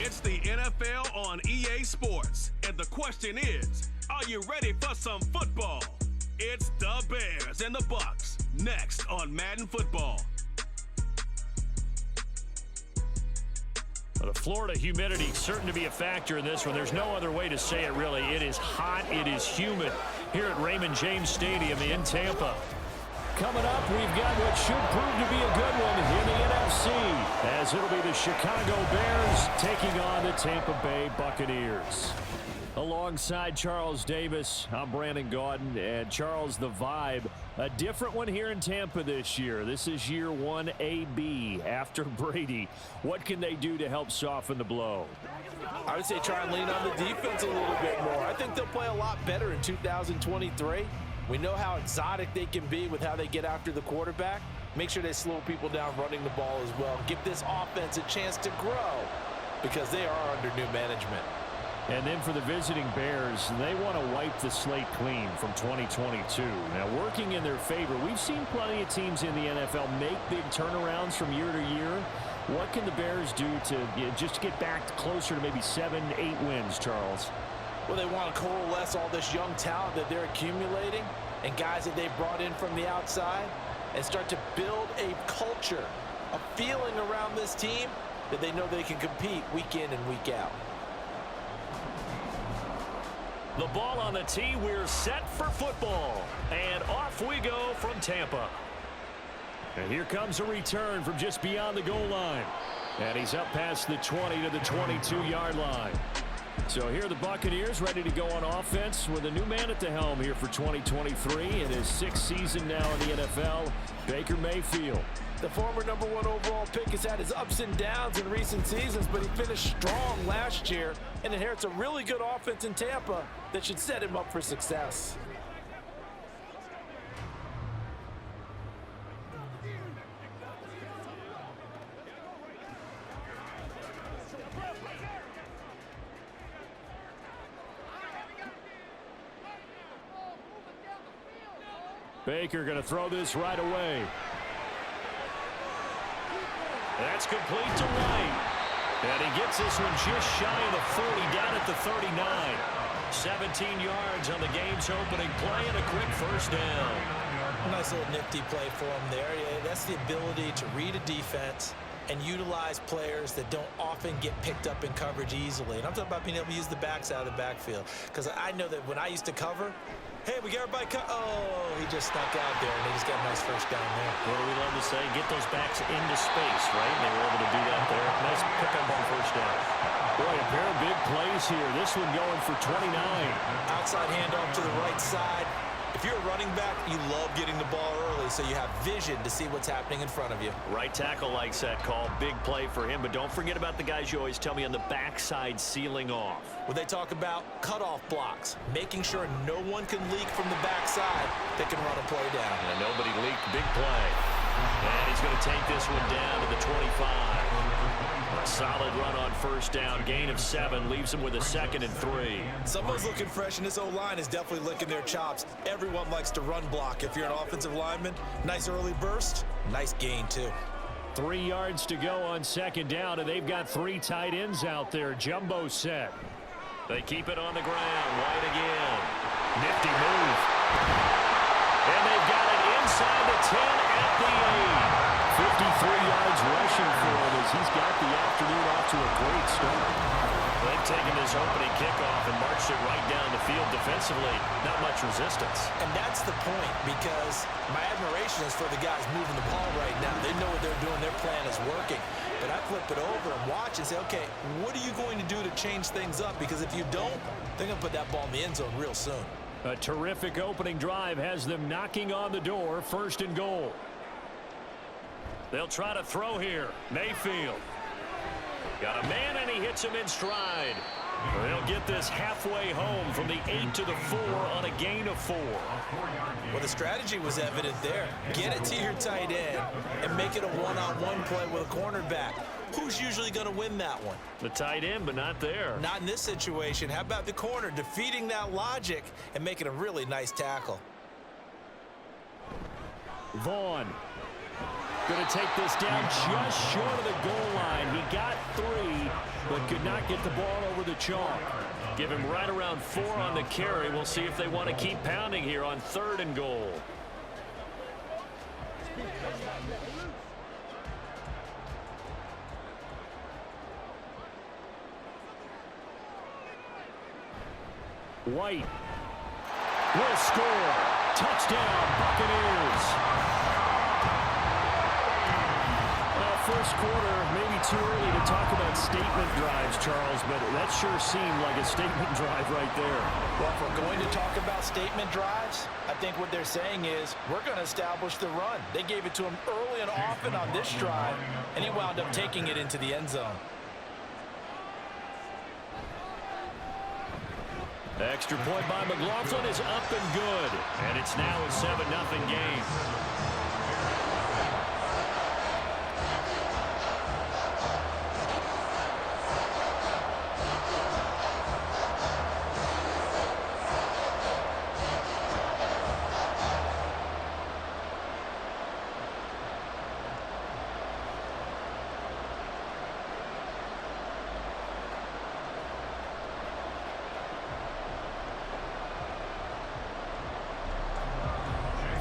It's the NFL on EA Sports, and the question is, are you ready for some football? It's the Bears and the Bucs, next on Madden Football. Well, the Florida humidity certain to be a factor in this one. There's no other way to say it, really. It is hot. It is humid here at Raymond James Stadium in Tampa. Coming up, we've got what should prove to be a good one in the NFC, as it'll be the Chicago Bears taking on the Tampa Bay Buccaneers. Alongside Charles Davis, I'm Brandon Gaudin, and Charles, the vibe, a different one here in Tampa this year. This is year 1 AB after Brady. What can they do to help soften the blow? I would say try and lean on the defense a little bit more. I think they'll play a lot better in 2023. We know how exotic they can be with how they get after the quarterback. Make sure they slow people down running the ball as well. Give this offense a chance to grow because they are under new management. And then for the visiting Bears, they want to wipe the slate clean from 2022. Now, working in their favor, we've seen plenty of teams in the NFL make big turnarounds from year to year. What can the Bears do to just get back closer to maybe 7, 8 wins, Charles? Well, they want to coalesce all this young talent that they're accumulating and guys that they've brought in from the outside and start to build a culture, a feeling around this team that they know they can compete week in and week out. The ball on the tee, we're set for football. And off we go from Tampa. And here comes a return from just beyond the goal line. And he's up past the 20 to the 22-yard line. So here are the Buccaneers ready to go on offense with a new man at the helm here for 2023 in his 6th season now in the NFL, Baker Mayfield. The former #1 overall pick has had his ups and downs in recent seasons, but he finished strong last year and inherits a really good offense in Tampa that should set him up for success. Baker going to throw this right away. That's complete to White. And he gets this one just shy of the 40, down at the 39. 17 yards on the game's opening play and a quick first down. A nice little nifty play for him there. Yeah, that's the ability to read a defense and utilize players that don't often get picked up in coverage easily. And I'm talking about being able to use the backs out of the backfield. Because I know that when I used to cover, hey, we got everybody cut. Oh, he just snuck out there, and he just got a nice first down there. What do we love to say? Get those backs into space, right? And they were able to do that there. Nice pick-up on first down. Boy, a pair of big plays here. This one going for 29. Outside handoff to the right side. If you're a running back, you love getting the ball early so you have vision to see what's happening in front of you. Right tackle likes that call. Big play for him, but don't forget about the guys you always tell me on the backside sealing off. Well, they talk about cutoff blocks, making sure no one can leak from the backside that can run a play down. And nobody leaked. Big play. And he's going to take this one down to the 25. A solid run on first down. Gain of 7 leaves him with a 2nd and 3. Someone's looking fresh, and this O-line is definitely licking their chops. Everyone likes to run block. If you're an offensive lineman, nice early burst, nice gain too. 3 yards to go on 2nd down, and they've got 3 tight ends out there. Jumbo set. They keep it on the ground. White again. Nifty move. And they've got it inside the 10 at the 8. 53 yards rushing for him as he's got the afternoon off to a great start. They've taken this opening kickoff and marched it right down the field defensively. Not much resistance. And that's the point, because my admiration is for the guys moving the ball right now. They know what they're doing. Their plan is working. But I flip it over and watch and say, okay, what are you going to do to change things up? Because if you don't, they're going to put that ball in the end zone real soon. A terrific opening drive has them knocking on the door. 1st and goal. They'll try to throw here. Mayfield. Got a man, and he hits him in stride. They'll get this halfway home from the 8 to the 4 on a gain of 4. Well, the strategy was evident there. Get it to your tight end and make it a one-on-one play with a cornerback. Who's usually going to win that one? The tight end, but not there. Not in this situation. How about the corner defeating that logic and making a really nice tackle? Vaughn. Going to take this down just short of the goal line. He got 3, but could not get the ball over the chalk. Give him right around 4 on the carry. We'll see if they want to keep pounding here on 3rd and goal. White will score. Touchdown, Buccaneers. Well, first quarter, maybe too early to talk about statement drives, Charles, but that sure seemed like a statement drive right there. Well, if we're going to talk about statement drives, I think what they're saying is we're going to establish the run. They gave it to him early and often on this drive, and he wound up taking it into the end zone. Extra point by McLaughlin is up and good. And it's now a 7-0 game.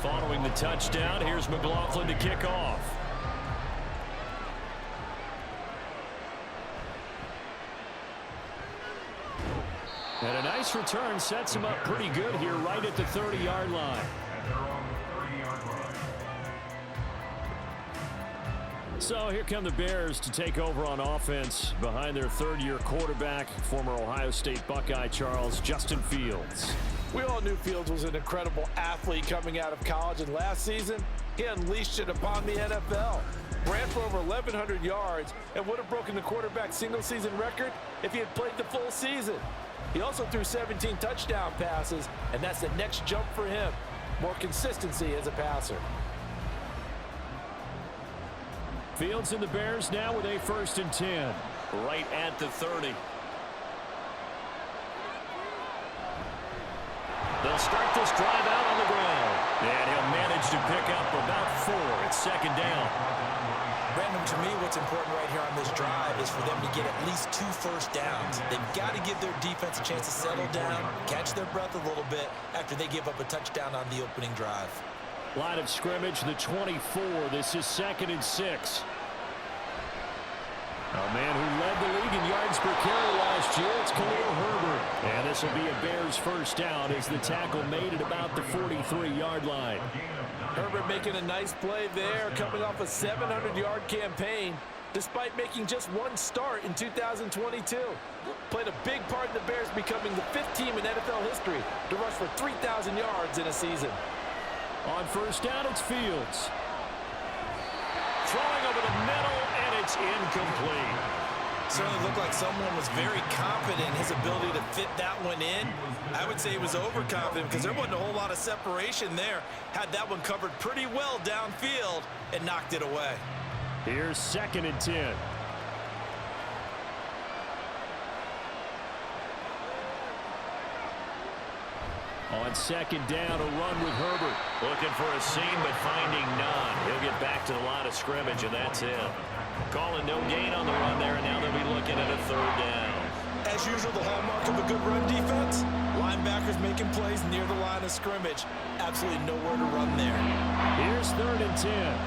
Following the touchdown, here's McLaughlin to kick off. And a nice return sets him up pretty good here right at the 30-yard line. So here come the Bears to take over on offense behind their 3rd-year quarterback, former Ohio State Buckeye Charles, Justin Fields. We all knew Fields was an incredible athlete coming out of college, and last season, he unleashed it upon the NFL. Ran for over 1,100 yards and would have broken the quarterback single-season record if he had played the full season. He also threw 17 touchdown passes, and that's the next jump for him. More consistency as a passer. Fields and the Bears now with a 1st and 10. Right at the 30. They'll start this drive out on the ground. And he'll manage to pick up about 4. It's 2nd down. Brandon, to me, what's important right here on this drive is for them to get at least 2 first downs. They've got to give their defense a chance to settle down, catch their breath a little bit after they give up a touchdown on the opening drive. Line of scrimmage, the 24. This is 2nd and 6. A man who led the league in yards per carry last year, it's Khalil Herbert. And this will be a Bears 1st down as the tackle made at about the 43-yard line. Herbert making a nice play there, coming off a 700-yard campaign, despite making just 1 start in 2022. Played a big part in the Bears becoming the 5th team in NFL history to rush for 3,000 yards in a season. On 1st down, it's Fields. Throwing over the middle, and it's incomplete. Certainly looked like someone was very confident in his ability to fit that one in. I would say he was overconfident because there wasn't a whole lot of separation there. Had that one covered pretty well downfield and knocked it away. Here's 2nd and 10. On 2nd down, a run with Herbert. Looking for a seam, but finding none. He'll get back to the line of scrimmage, and that's it. Calling no gain on the run there, and now they'll be looking at a 3rd down. As usual, the hallmark of a good run defense, linebackers making plays near the line of scrimmage. Absolutely nowhere to run there. Here's 3rd and 10.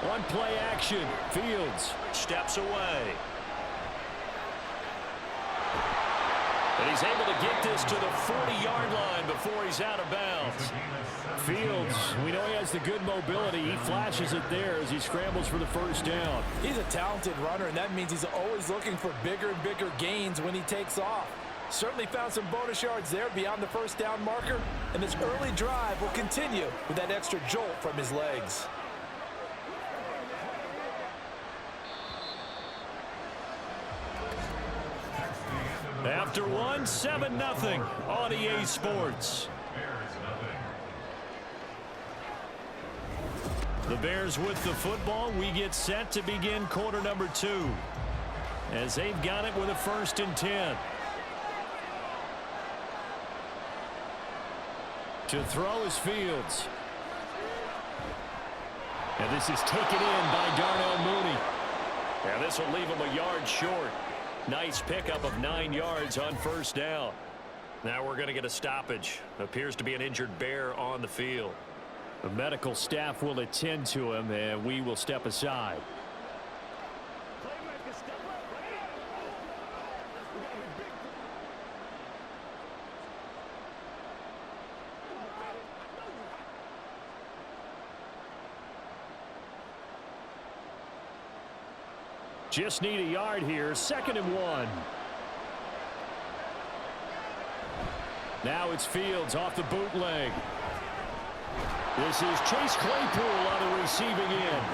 One play action. Fields steps away. And he's able to get this to the 40-yard line before he's out of bounds. Fields, we know he has the good mobility. He flashes it there as he scrambles for the 1st down. He's a talented runner, and that means he's always looking for bigger and bigger gains when he takes off. Certainly found some bonus yards there beyond the 1st down marker, and this early drive will continue with that extra jolt from his legs. After 7-0 on EA Sports. The Bears with the football. We get set to begin quarter number 2. As they've got it with a 1st and 10. To throw is Fields. And this is taken in by Darnell Mooney. And this will leave him a yard short. Nice pickup of 9 yards on first down. Now we're going to get a stoppage. Appears to be an injured Bear on the field. The medical staff will attend to him, and we will step aside. Just need a yard here. 2nd and 1. Now it's Fields off the bootleg. This is Chase Claypool on the receiving end.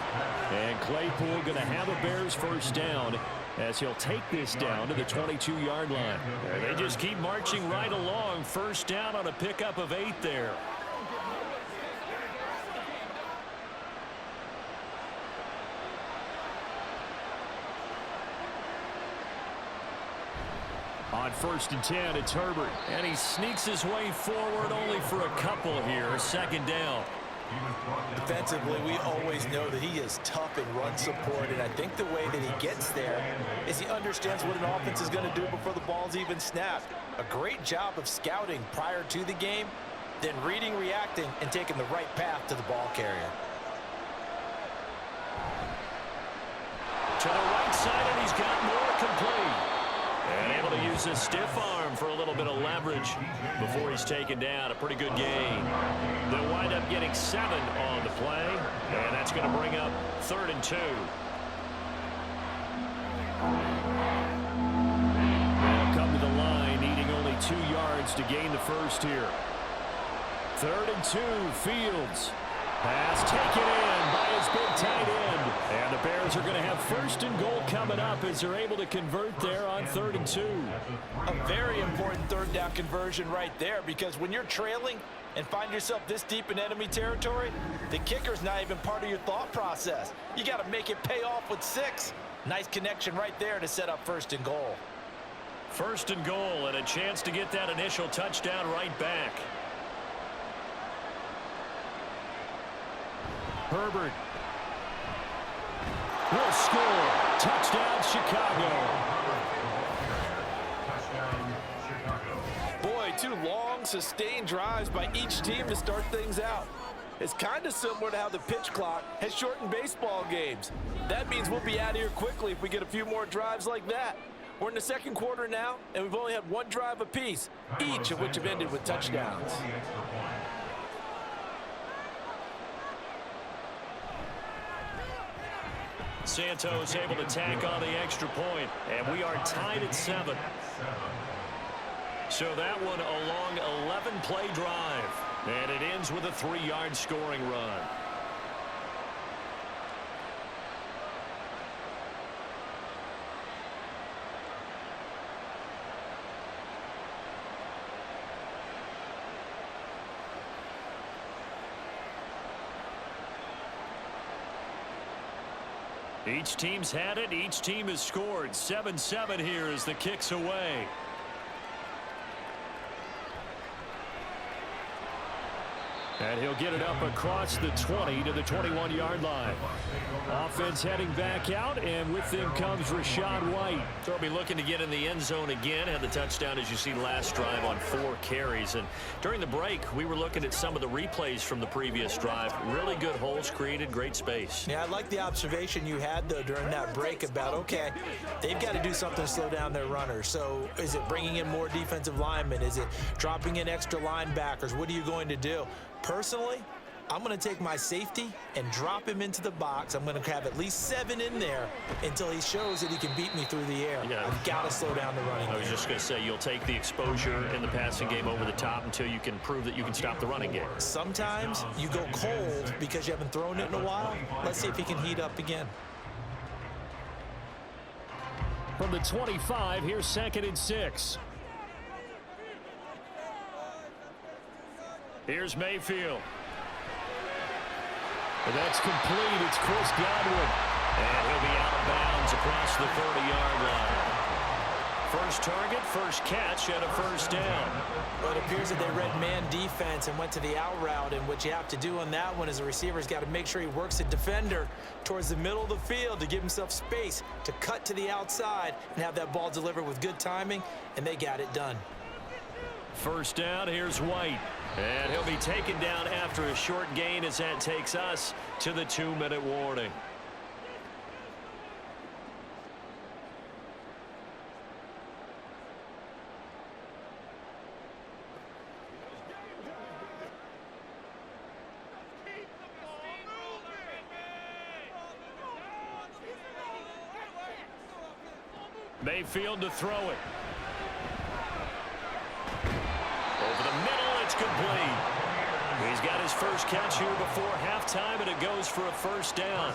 And Claypool going to have a Bears first down as he'll take this down to the 22-yard line. And they just keep marching right along. First down on a pickup of 8 there. On 1st and 10, it's Herbert. And he sneaks his way forward only for a couple here. 2nd down. Defensively, we always know that he is tough in run support, and I think the way that he gets there is he understands what an offense is going to do before the ball's even snapped. A great job of scouting prior to the game, then reading, reacting, and taking the right path to the ball carrier. To the right side, and he's got more complete. And able to use his stiff arm for a little bit of leverage before he's taken down. A pretty good gain. They'll wind up getting 7 on the play, and that's going to bring up 3rd and 2. They'll come to the line, needing only 2 yards to gain the first here. 3rd and 2, Fields. Pass taken in by his big tight end. And the Bears are going to have 1st and goal coming up as they're able to convert there on 3rd and 2. A very important 3rd down conversion right there, because when you're trailing and find yourself this deep in enemy territory, the kicker's not even part of your thought process. You got to make it pay off with 6. Nice connection right there to set up 1st and goal. 1st and goal, and a chance to get that initial touchdown right back. Herbert will score. Touchdown, Chicago. Boy, 2 long, sustained drives by each team to start things out. It's kind of similar to how the pitch clock has shortened baseball games. That means we'll be out of here quickly if we get a few more drives like that. We're in the 2nd quarter now, and we've only had 1 drive apiece, each of which have ended with touchdowns. Santos able to tack on the extra point, and we are tied at 7. So that one a long 11-play drive, and it ends with a 3-yard scoring run. Each team's had it. Each team has scored. 7-7 here as the kick's away. And he'll get it up across the 20 to the 21-yard line. Offense heading back out, and with them comes Rachaad White. So he'll be looking to get in the end zone again. Had the touchdown, as you see, last drive on 4 carries. And during the break, we were looking at some of the replays from the previous drive. Really good holes created, great space. Yeah, I like the observation you had, though, during that break about, okay, they've got to do something to slow down their runners. So is it bringing in more defensive linemen? Is it dropping in extra linebackers? What are you going to do? Personally, I'm going to take my safety and drop him into the box. I'm going to have at least 7 in there until he shows that he can beat me through the air. Yeah. I've got to slow down the running game. I was just going to say, you'll take the exposure in the passing game over the top until you can prove that you can stop the running game. Sometimes you go cold because you haven't thrown it in a while. Let's see if he can heat up again. From the 25, here's 2nd and 6. Here's Mayfield. And that's complete. It's Chris Godwin. And he'll be out of bounds across the 30-yard line. First target, first catch, and a first down. Well, it appears that they read man defense and went to the out route, and what you have to do on that one is the receiver's got to make sure he works the defender towards the middle of the field to give himself space to cut to the outside and have that ball delivered with good timing, and they got it done. First down, here's White. And he'll be taken down after a short gain as that takes us to the 2-minute warning. Mayfield to throw it. Over the middle, it's complete. He's got his first catch here before halftime, and it goes for a first down.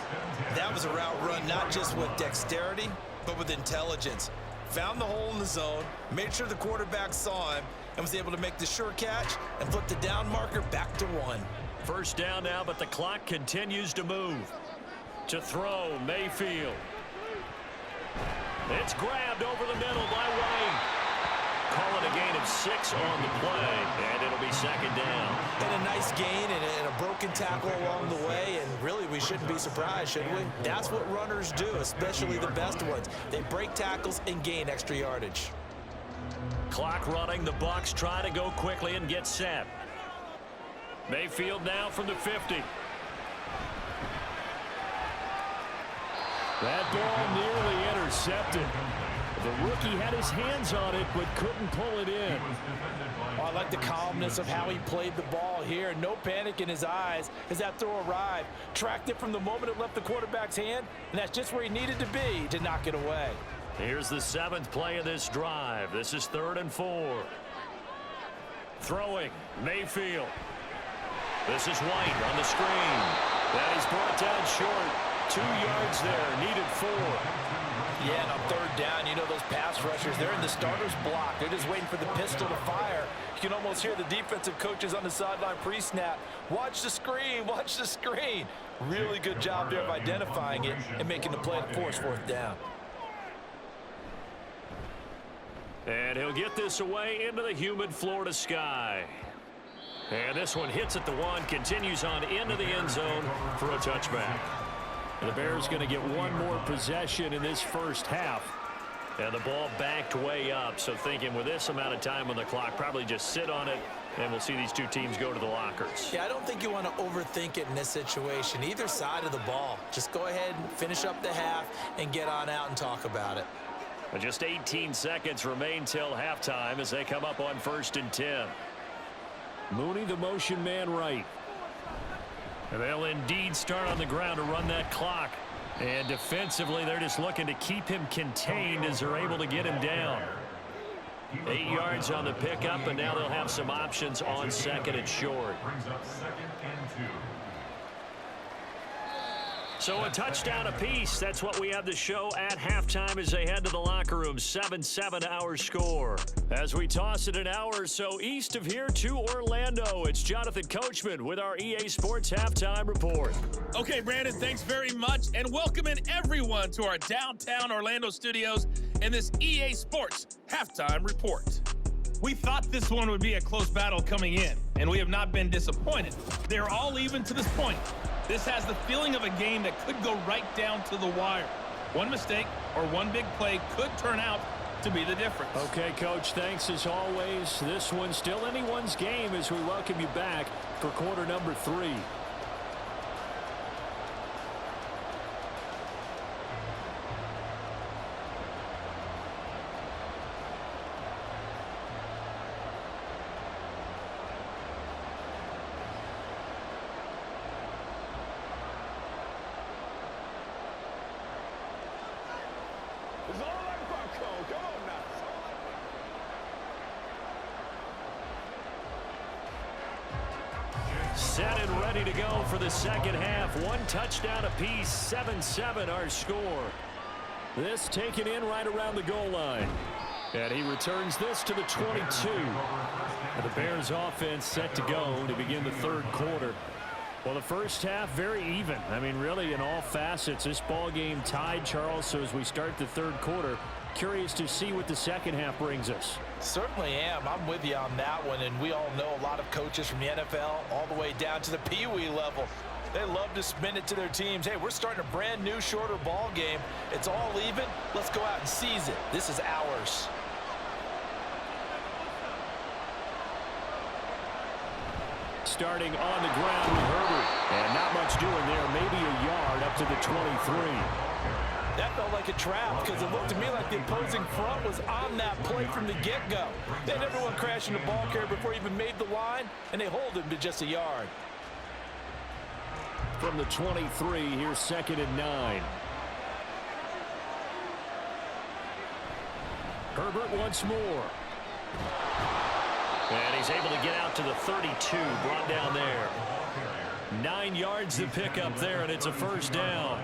That was a route run not just with dexterity, but with intelligence. Found the hole in the zone, made sure the quarterback saw him, and was able to make the sure catch and flip the down marker back to 1. First down now, but the clock continues to move. To throw, Mayfield. It's grabbed over the middle by White. Call it a gain of 6 on the play, and it'll be second down. And a nice gain and a broken tackle along the way, and really we shouldn't be surprised, should we? That's what runners do, especially the best ones. They break tackles and gain extra yardage. Clock running, the Bucs try to go quickly and get set. Mayfield now from the 50. That ball nearly intercepted. The rookie had his hands on it, but couldn't pull it in. Oh, I like the calmness of how he played the ball here. No panic in his eyes as that throw arrived. Tracked it from the moment it left the quarterback's hand, and that's just where he needed to be to knock it away. Here's the 7th play of this drive. This is 3rd and 4. Throwing, Mayfield. This is White on the screen. That is brought down short. 2 yards there, needed 4. Yeah, and on 3rd down, you know those pass rushers, they're in the starter's block. They're just waiting for the pistol to fire. You can almost hear the defensive coaches on the sideline pre-snap. Watch the screen, watch the screen. Really good job there of identifying it and making the play to force 4th down. And he'll get this away into the humid Florida sky. And this one hits at the 1, continues on into the end zone for a touchback. The Bears going to get one more possession in this first half. And the ball backed way up. So thinking with this amount of time on the clock, probably just sit on it, and we'll see these two teams go to the lockers. Yeah, I don't think you want to overthink it in this situation. Either side of the ball. Just go ahead and finish up the half and get on out and talk about it. But just 18 seconds remain till halftime as they come up on 1st and 10. Mooney, the motion man right. And they'll indeed start on the ground to run that clock. And defensively, they're just looking to keep him contained as they're able to get him down. 8 yards on the pickup, and now they'll have some options on 2nd and short. So a touchdown apiece. That's what we have to show at halftime as they head to the locker room. 7-7 our score. As we toss it an hour or so east of here to Orlando, it's Jonathan Coachman with our EA Sports Halftime Report. Okay, Brandon, thanks very much. And welcoming everyone to our downtown Orlando studios in this EA Sports Halftime Report. We thought this one would be a close battle coming in, and we have not been disappointed. They're all even to this point. This has the feeling of a game that could go right down to the wire. One mistake or one big play could turn out to be the difference. Okay, Coach, thanks as always. This one's still anyone's game as we welcome you back for quarter number 3. Set and ready to go for the second half. One touchdown apiece, 7-7 our score. This taken in right around the goal line. And he returns this to the 22. And the Bears offense set to go to begin the 3rd quarter. Well, the first half very even. I mean, really in all facets, this ball game tied, Charles. So as we start the 3rd quarter, Curious to see what the second half brings us. Certainly am. I'm with you on that one, and we all know a lot of coaches from the NFL all the way down to the Pee-wee level. They love to spin it to their teams. Hey, we're starting a brand new, shorter ball game. It's all even. Let's go out and seize it. This is ours. Starting on the ground with Herbert. And not much doing there. Maybe a yard up to the 23. That felt like a trap because it looked to me like the opposing front was on that play from the get-go. They had everyone crashing the ball carrier before he even made the line, and they hold him to just a yard. From the 23, here's 2nd and 9. Herbert once more. And he's able to get out to the 32, brought down there. 9 yards to pick up there, and it's a first down.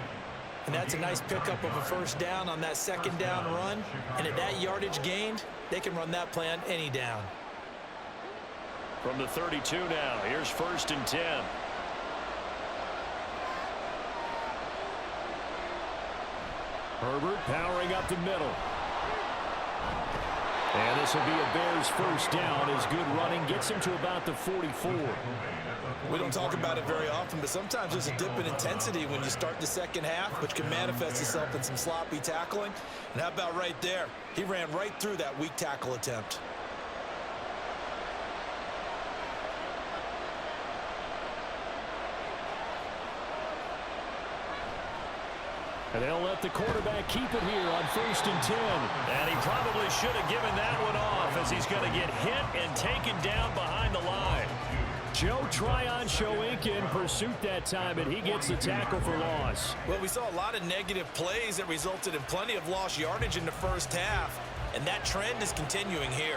And that's a nice pickup of a first down on that second down run. And at that yardage gained, they can run that play on any down. From the 32 now, here's 1st and 10. Herbert powering up the middle. And this will be a Bears first down as good running gets him to about the 44. We don't talk about it very often, but sometimes there's a dip in intensity when you start the second half, which can manifest itself in some sloppy tackling. And how about right there? He ran right through that weak tackle attempt. And they'll let the quarterback keep it here on 1st and 10. And he probably should have given that one off as he's going to get hit and taken down behind the line. Joe Tryon-Shoink in pursuit that time, and he gets the tackle for loss. Well, we saw a lot of negative plays that resulted in plenty of lost yardage in the first half, and that trend is continuing here.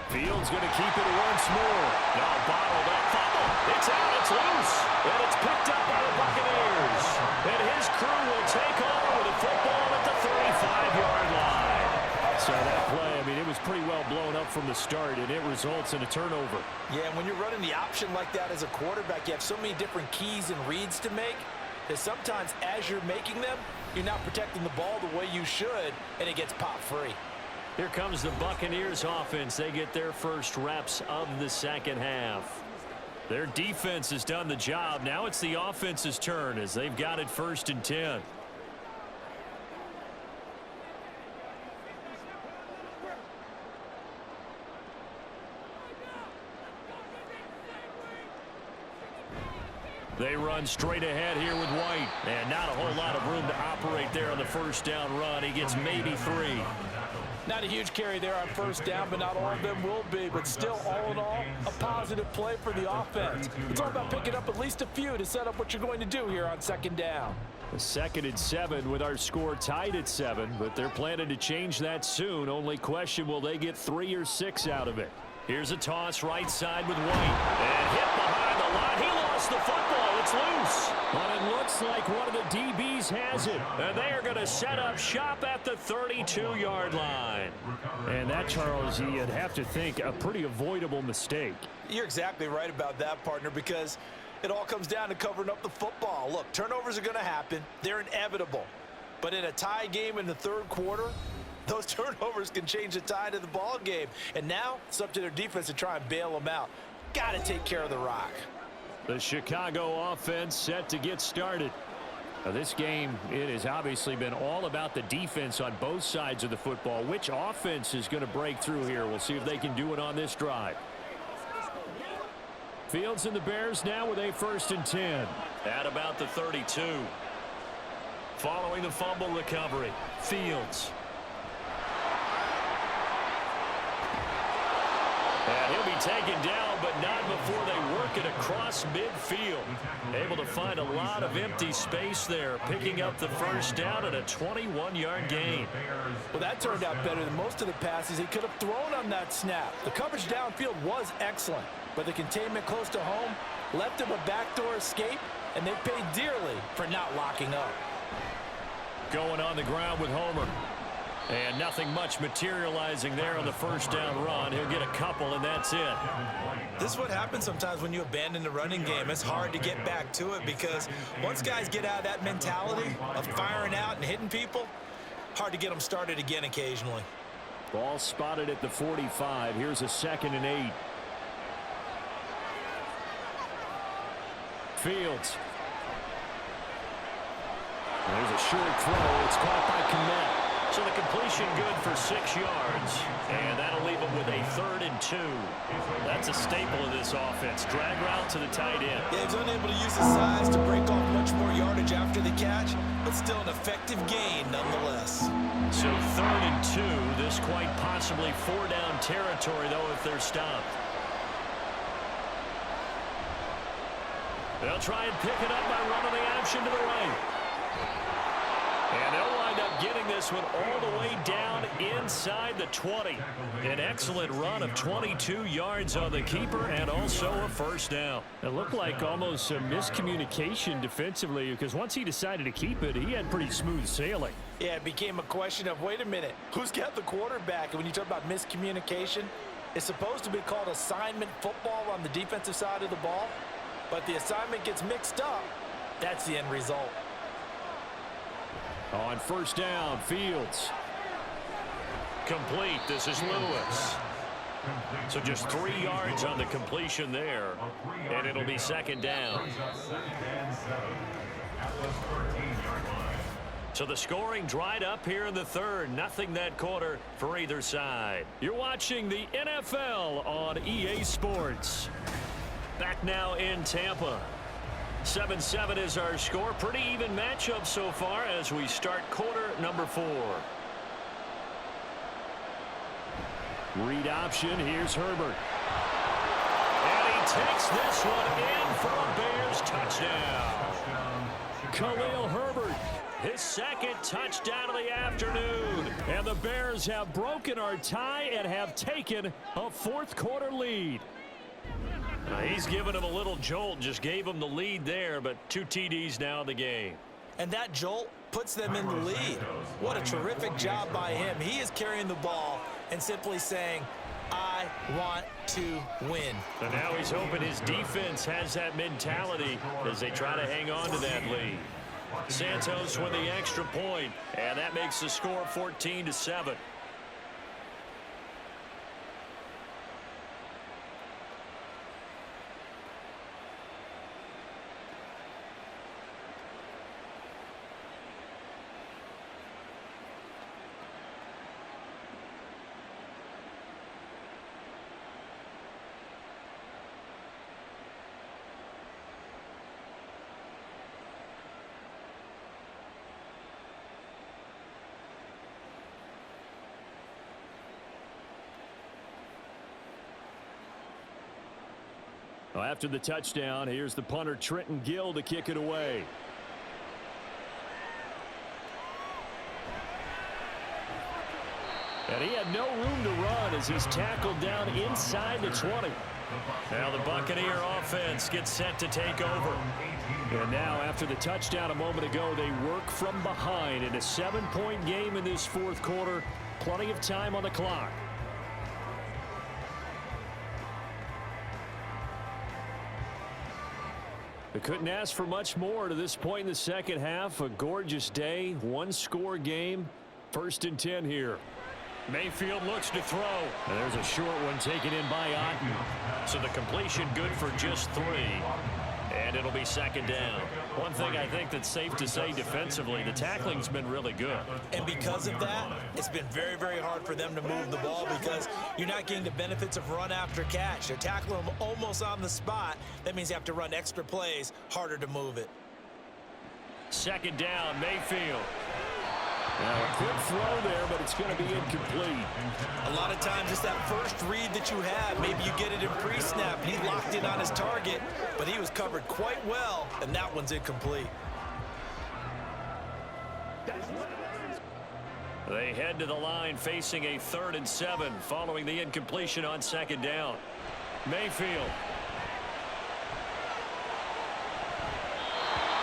Fields going to keep it once more. Now bottled up fumble. It's out. It's loose. And it's picked up by the Buccaneers. And his crew will take over with the football at the 35-yard line. So that play, I mean, it was pretty well blown up from the start, and it results in a turnover. Yeah, and when you're running the option like that as a quarterback, you have so many different keys and reads to make that sometimes as you're making them, you're not protecting the ball the way you should, and it gets pop free. Here comes the Buccaneers offense. They get their first reps of the second half. Their defense has done the job. Now it's the offense's turn as they've got it 1st and 10. They run straight ahead here with White. And not a whole lot of room to operate there on the first down run. He gets maybe 3. Not a huge carry there on first down, but not all of them will be. But still, all in all, a positive play for the offense. It's all about picking up at least a few to set up what you're going to do here on second down. A 2nd and 7 with our score tied at 7, but they're planning to change that soon. Only question, will they get 3 or 6 out of it? Here's a toss right side with White. And hit behind the line. He lost the football. It's loose. But it looks like one of the DBs has it. And they are going to set up shop at the 32-yard line. And that, Charles, you'd have to think a pretty avoidable mistake. You're exactly right about that, partner, because it all comes down to covering up the football. Look, turnovers are going to happen. They're inevitable. But in a tie game in the third quarter, those turnovers can change the tide of the ball game. And now it's up to their defense to try and bail them out. Got to take care of the rock. The Chicago offense set to get started. Now this game, it has obviously been all about the defense on both sides of the football. Which offense is going to break through here? We'll see if they can do it on this drive. Fields and the Bears now with a 1st and 10. At about the 32. Following the fumble recovery, Fields. And he'll be taken down, but not before they work it across midfield. Able to find a lot of empty space there, picking up the first down at a 21-yard gain. Well, that turned out better than most of the passes he could have thrown on that snap. The coverage downfield was excellent, but the containment close to home left him a backdoor escape, and they paid dearly for not locking up. Going on the ground with Homer. And nothing much materializing there on the first down run. He'll get a couple, and that's it. This is what happens sometimes when you abandon the running game. It's hard to get back to it because once guys get out of that mentality of firing out and hitting people, hard to get them started again occasionally. Ball spotted at the 45. Here's a 2nd and 8. Fields. There's a short throw. It's caught by Kmet. So the completion good for 6 yards. And that'll leave him with a 3rd and 2. That's a staple of this offense. Drag route to the tight end. Yeah, he's unable to use his size to break off much more yardage after the catch, but still an effective gain nonetheless. So 3rd and 2. This quite possibly 4-down territory, though, if they're stopped. They'll try and pick it up by running the option to the right. And they'll wind up getting this one all the way down inside the 20. An excellent run of 22 yards on the keeper and also a 1st down. It looked like almost a miscommunication defensively because once he decided to keep it, he had pretty smooth sailing. Yeah, it became a question of, wait a minute, who's got the quarterback? And when you talk about miscommunication, it's supposed to be called assignment football on the defensive side of the ball. But the assignment gets mixed up. That's the end result. On 1st down, Fields. Complete. This is Lewis. So just 3 yards on the completion there. And it'll be 2nd down. So the scoring dried up here in the 3rd. Nothing that quarter for either side. You're watching the NFL on EA Sports. Back now in Tampa. 7-7 is our score. Pretty even matchup so far as we start quarter number 4. Read option. Here's Herbert. And he takes this one in for a Bears touchdown. Khalil Herbert, his 2nd touchdown of the afternoon. And the Bears have broken our tie and have taken a 4th quarter lead. He's given him a little jolt, just gave him the lead there, but 2 TDs now in the game. And that jolt puts them in the lead. What a terrific job by him. He is carrying the ball and simply saying, I want to win. And now he's hoping his defense has that mentality as they try to hang on to that lead. Santos with the extra point, and that makes the score 14-7. Well, after the touchdown, here's the punter Trenton Gill to kick it away. And he had no room to run as he's tackled down inside the 20. Now the Buccaneer offense gets set to take over. And now after the touchdown a moment ago, they work from behind in a 7-point game in this 4th quarter. Plenty of time on the clock. They couldn't ask for much more to this point in the 2nd half. A gorgeous day, 1-score game. 1st and 10 here. Mayfield looks to throw. And there's a short one taken in by Otten. So the completion good for just 3. And it'll be 2nd down. One thing I think that's safe to say defensively, the tackling's been really good. And because of that, it's been very, very hard for them to move the ball because you're not getting the benefits of run after catch. They're tackling them almost on the spot. That means you have to run extra plays, harder to move it. 2nd down, Mayfield. Now a quick throw there, but it's going to be incomplete. A lot of times it's that first read that you have. Maybe you get it in pre-snap. He locked in on his target, but he was covered quite well, and that one's incomplete. They head to the line facing a 3rd and 7 following the incompletion on 2nd down. Mayfield.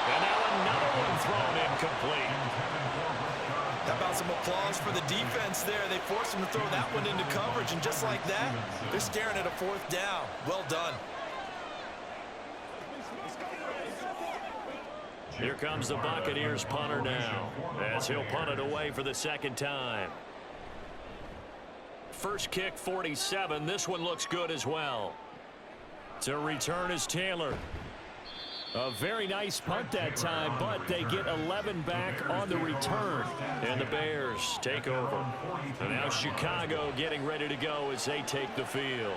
And now another one thrown incomplete. How about some applause for the defense there? They forced him to throw that one into coverage, and just like that, they're staring at a 4th down. Well done. Here comes the Buccaneers punter now, as he'll punt it away for the 2nd time. First kick, 47. This one looks good as well. To return is Taylor. A very nice punt that time, but they get 11 back on the return. And the Bears take over. And now Chicago getting ready to go as they take the field.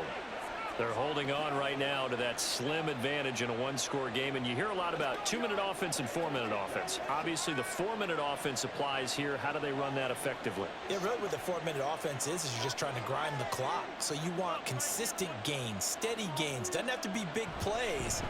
They're holding on right now to that slim advantage in a 1-score game. And you hear a lot about 2-minute offense and 4-minute offense. Obviously, the 4-minute offense applies here. How do they run that effectively? Yeah, really what the 4-minute offense is you're just trying to grind the clock. So you want consistent gains, steady gains. Doesn't have to be big plays,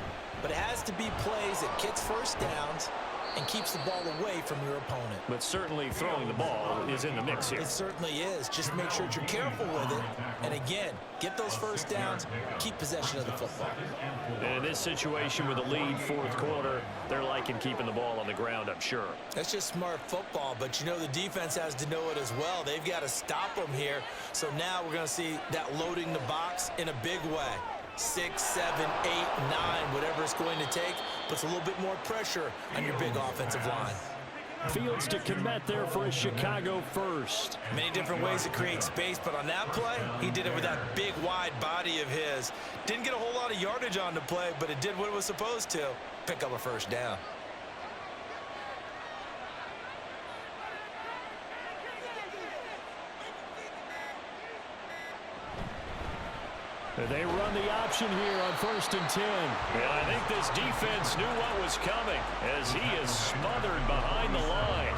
but it has to be plays that gets first downs and keeps the ball away from your opponent. But certainly throwing the ball is in the mix here. It certainly is. Just make sure that you're careful with it. And again, get those first downs, keep possession of the football. And in this situation with a lead 4th quarter, they're liking keeping the ball on the ground, I'm sure. That's just smart football, but you know the defense has to know it as well. They've got to stop them here. So now we're going to see that loading the box in a big way. 6, 7, 8, 9, whatever it's going to take, puts a little bit more pressure on your big offensive line. Fields to commit there for a Chicago first. Many different ways to create space, but on that play, he did it with that big, wide body of his. Didn't get a whole lot of yardage on the play, but it did what it was supposed to. Pick up a first down. They run the option here on 1st and 10. And I think this defense knew what was coming as he is smothered behind the line.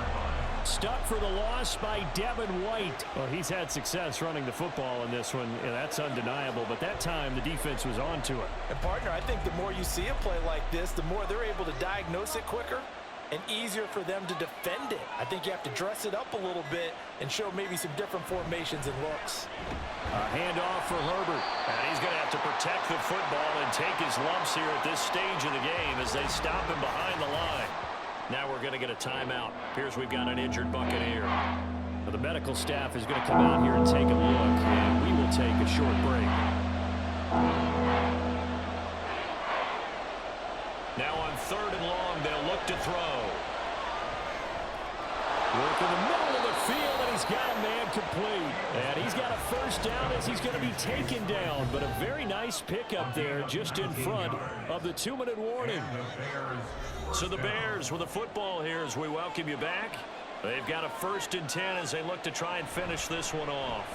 Stuck for the loss by Devin White. Well, he's had success running the football in this one, and that's undeniable. But that time, the defense was on to it. And, partner, I think the more you see a play like this, the more they're able to diagnose it quicker and easier for them to defend it. I think you have to dress it up a little bit and show maybe some different formations and looks. A handoff for Herbert. And he's going to have to protect the football and take his lumps here at this stage of the game as they stop him behind the line. Now we're going to get a timeout. Appears we've got an injured Buccaneer. Well, the medical staff is going to come out here and take a look, and we will take a short break. Now on 3rd and long, they'll look to throw. Work in the middle of the field, and he's got a man complete. And he's got a first down as he's going to be taken down. But a very nice pickup there just in front of the 2-minute warning. So the Bears with the football here as we welcome you back. They've got a 1st and 10 as they look to try and finish this one off.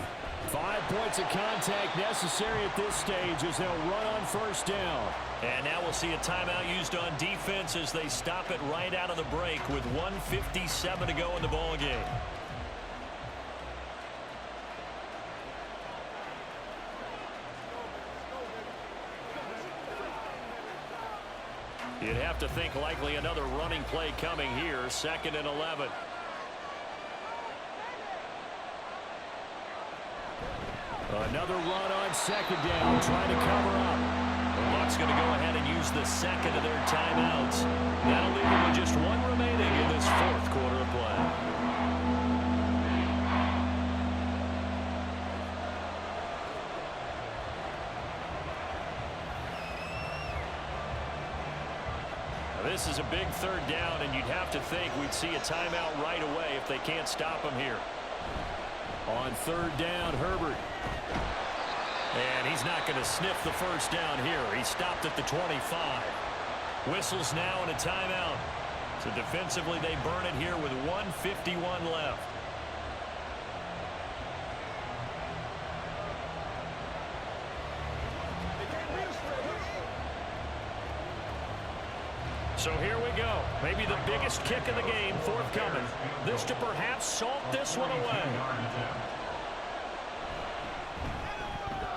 5 points of contact necessary at this stage as they'll run on 1st down. And now we'll see a timeout used on defense as they stop it right out of the break with 1:57 to go in the ball game. You'd have to think likely another running play coming here, 2nd and 11. Another run on 2nd down, trying to cover up. The Bucs going to go ahead and use the 2nd of their timeouts. That'll leave them with just 1 remaining in this 4th quarter of play. Now, this is a big 3rd down, and you'd have to think we'd see a timeout right away if they can't stop them here. On 3rd down, Herbert. And he's not going to sniff the first down here. He stopped at the 25. Whistles now and a timeout. So defensively, they burn it here with 1:51 left. So here we go. Maybe the biggest kick of the game forthcoming. This to perhaps salt this one away.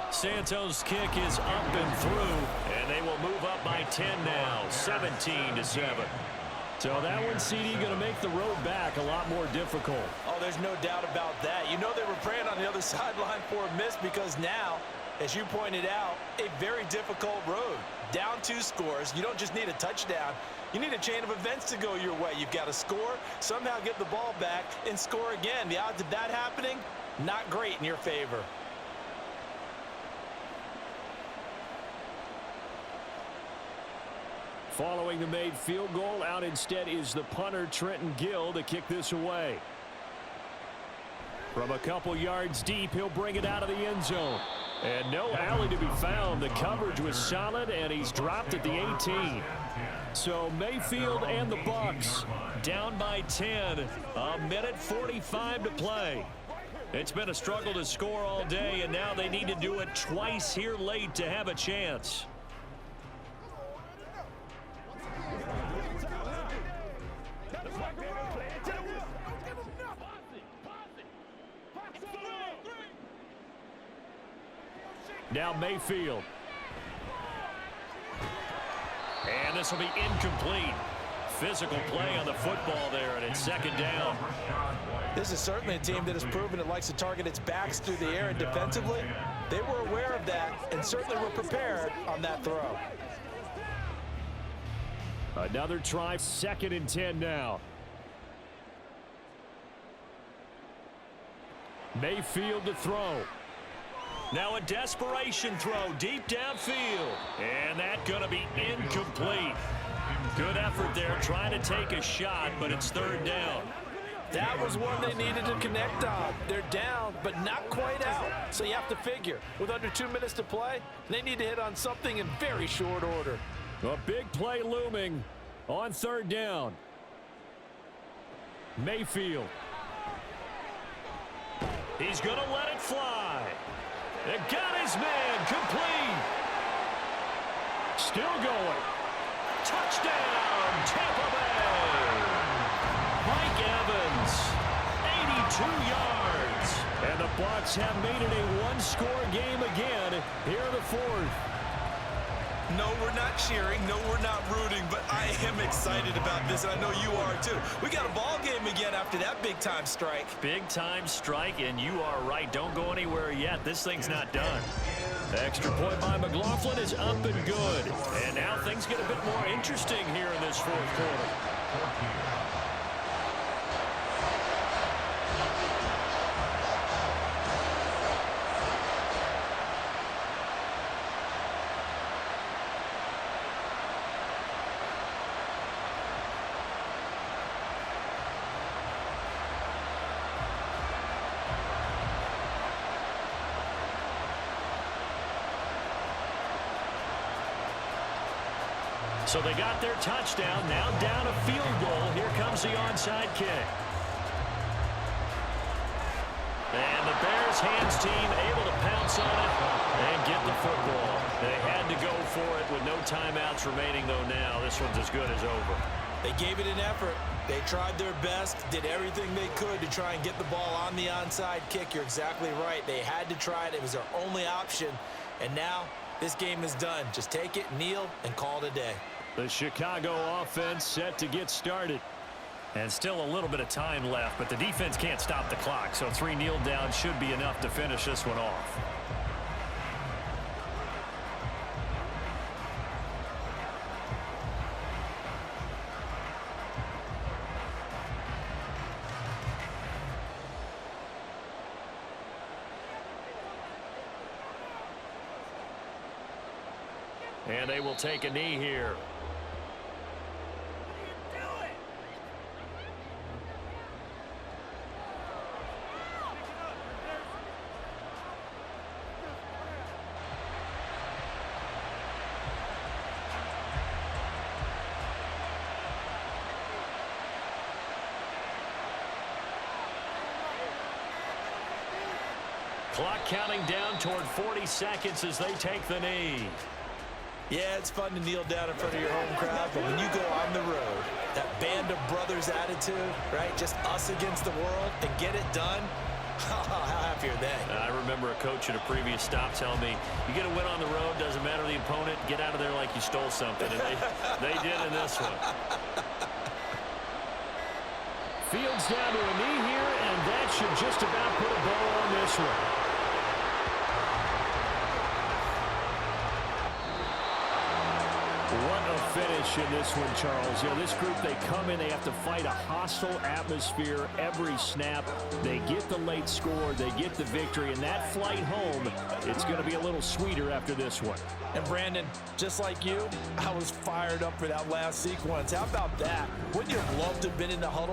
Santos' kick is up and through, and they will move up by 10 now, 17-7. So that one, CD, going to make the road back a lot more difficult. Oh, there's no doubt about that. You know they were praying on the other sideline for a miss because now As you pointed out, a very difficult road. Down 2 scores. You don't just need a touchdown. You need a chain of events to go your way. You've got to score, somehow get the ball back, and score again. The odds of that happening, not great in your favor. Following the made field goal, out instead is the punter, Trenton Gill, to kick this away. From a couple yards deep, he'll bring it out of the end zone. And no alley to be found. The coverage was solid, and he's dropped at the 18. So Mayfield and the Bucs down by 10. A minute 45 to play. It's been a struggle to score all day, and now they need to do it twice here late to have a chance. Now Mayfield. And this will be incomplete. Physical play on the football there, and it's second down. This is certainly a team that has proven it likes to target its backs through the air, and defensively, they were aware of that and certainly were prepared on that throw. Another try, 2nd and 10 now. Mayfield to throw. Now a desperation throw deep downfield. And that's going to be incomplete. Good effort there trying to take a shot, but it's 3rd down. That was one they needed to connect on. They're down, but not quite out. So you have to figure, with under 2 minutes to play, they need to hit on something in very short order. A big play looming on 3rd down. Mayfield. He's going to let it fly. It got his man complete. Still going. Touchdown, Tampa Bay. Mike Evans, 82 yards. And the Bucs have made it a one-score game again here in the 4th. No, we're not cheering. No, we're not rooting, but I am excited about this, and I know you are too. We got a ball game again after that big-time strike. Big-time strike, and you are right. Don't go anywhere yet. This thing's not done. The extra point by McLaughlin is up and good. And now things get a bit more interesting here in this 4th quarter. So they got their touchdown, now down a field goal. Here comes the onside kick. And the Bears hands team able to pounce on it and get the football. They had to go for it with no timeouts remaining, though now. This one's as good as over. They gave it an effort. They tried their best, did everything they could to try and get the ball on the onside kick. You're exactly right. They had to try it. It was their only option. And now this game is done. Just take it, kneel, and call it a day. The Chicago offense set to get started. And still a little bit of time left, but the defense can't stop the clock, so 3 kneel downs should be enough to finish this one off. And they will take a knee here. Clock counting down toward 40 seconds as they take the knee. Yeah, it's fun to kneel down in front of your home crowd, but when you go on the road, that band of brothers attitude, right? Just us against the world and get it done. How happy are they? I remember a coach at a previous stop telling me, you get a win on the road, doesn't matter the opponent, get out of there like you stole something. And they did in this one. Fields down to a knee here, and that should just about put a bow on this one. What a finish in this one, Charles. You know, this group, they come in, they have to fight a hostile atmosphere every snap. They get the late score, they get the victory, and that flight home, it's going to be a little sweeter after this one. And Brandon, just like you, I was fired up for that last sequence. How about that? Wouldn't you have loved to have been in the huddle